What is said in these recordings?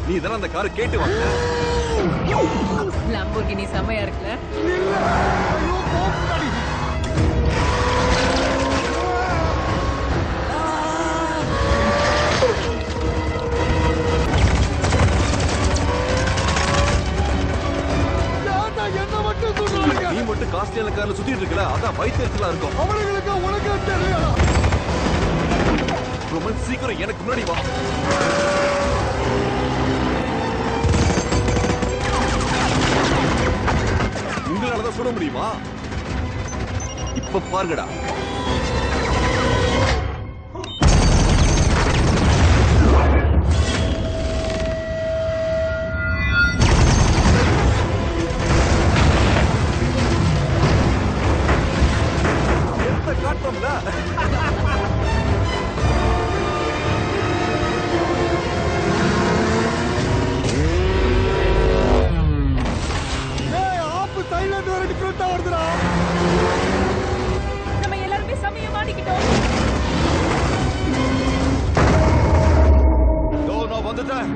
நீ தான அந்த காரை கேட்டு வாங்க. லம்போர்கினி செமையா இருக்குல்ல? நீ மட்டும் காஸ்ட்லியான கார்ல சுத்திட்டு இருக்கல, அதான் வயிற்றுலாம் இருக்கும். அவங்களுக்கு உனக்கு தெரியும். ரொம்ப சீக்கிரம் எனக்கு முன்னாடி வா. உங்களாலதான் சுட முடியுமா? இப்ப பாருங்கடா. காட்டோம்ல. சைலண்ட் வேற டிஃபரெண்டா வருதுடா. நம்ம எல்லாரும் சமயம் மாட்டிக்கிட்டோம். நான் வந்துட்டேன்.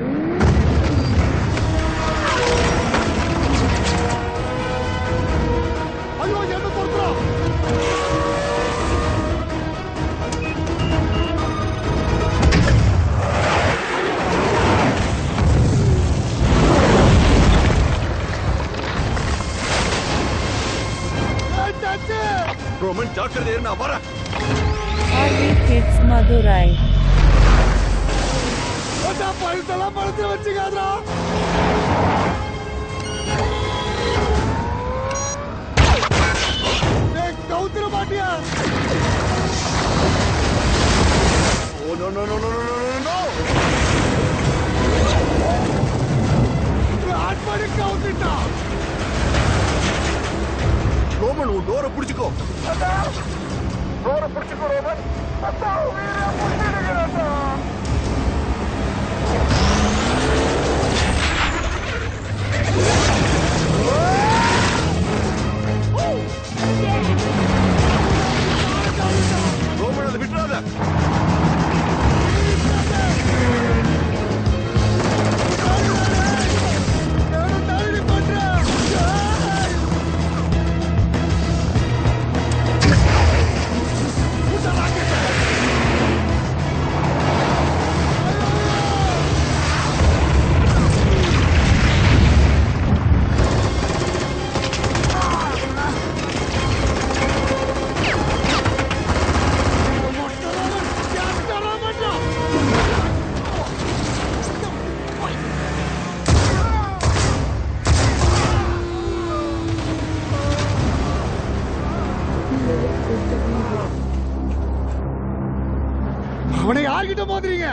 ஐயோ என்ன தோத்துறா. ரோமன் ஜாக்கிரதை, நான் வரேன். Harvey Kids Madurai. ஓடா பைசலாம் படுத்து வச்சுக்காதடா. ஏய் கவுத்துற மாட்டியா? Oh no no no no no no. ஆட்மணி கவுத்திட்டா. ரோமன் உன் டோரை பிடிச்சுக்கோ. டோரை பிடிச்சுக்கோ ரோமன். அத்தா வீரா புடிச்சிடுங்கடா. ரோமன் அதை விட்டுறாத. அவனை யார்கிட்ட மோதுறீங்க?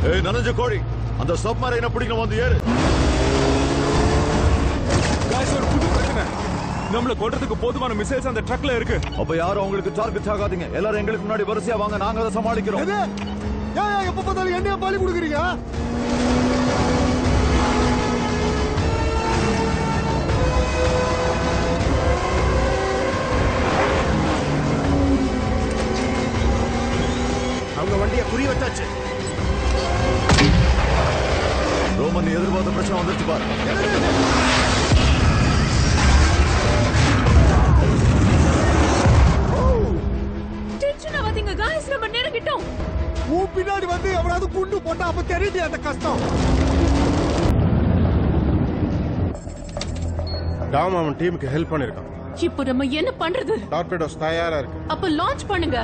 ஏய் நனஞ்ச கோழி, அந்த சப்மரைனை பிடிக்க வந்து ஏறு. गाइस ஒரு புது பிரச்சனை. நம்மள கொல்றதுக்கு போதுமான மிசைல்ஸ் அந்த ட்ரக்ல இருக்கு. அப்ப யாரும் உங்களுக்கு டார்கெட் ஆகாதீங்க. எல்லாரும் எங்களுக்கு முன்னாடி வரிசையா வாங்க, நாங்க அதை சமாளிக்கிறோம். எது? ஏன் எப்ப பார்த்தாலும் என்னைய பலி கொடுக்குறீங்க? அவங்க வண்டியை குறி வச்சாச்சு. ரோமன் எதிர்பார்த்த பிரச்சனை வந்துருச்சு பாரு. டென்ஷன் ஆகாதீங்க गाइस, நம்ம நெருங்கிட்டோம். பின்னாடி வந்து எவனாவது குண்டு போட்டா அப்ப தெரியுது அந்த கஷ்டம். டாம் அவன் டீமுக்கு ஹெல்ப் பண்ணிருக்கான். இப்போ நம்ம என்ன பண்றது? டார்பேடோஸ் தயாரா இருக்கு. அப்ப லான்ச் பண்ணுங்க.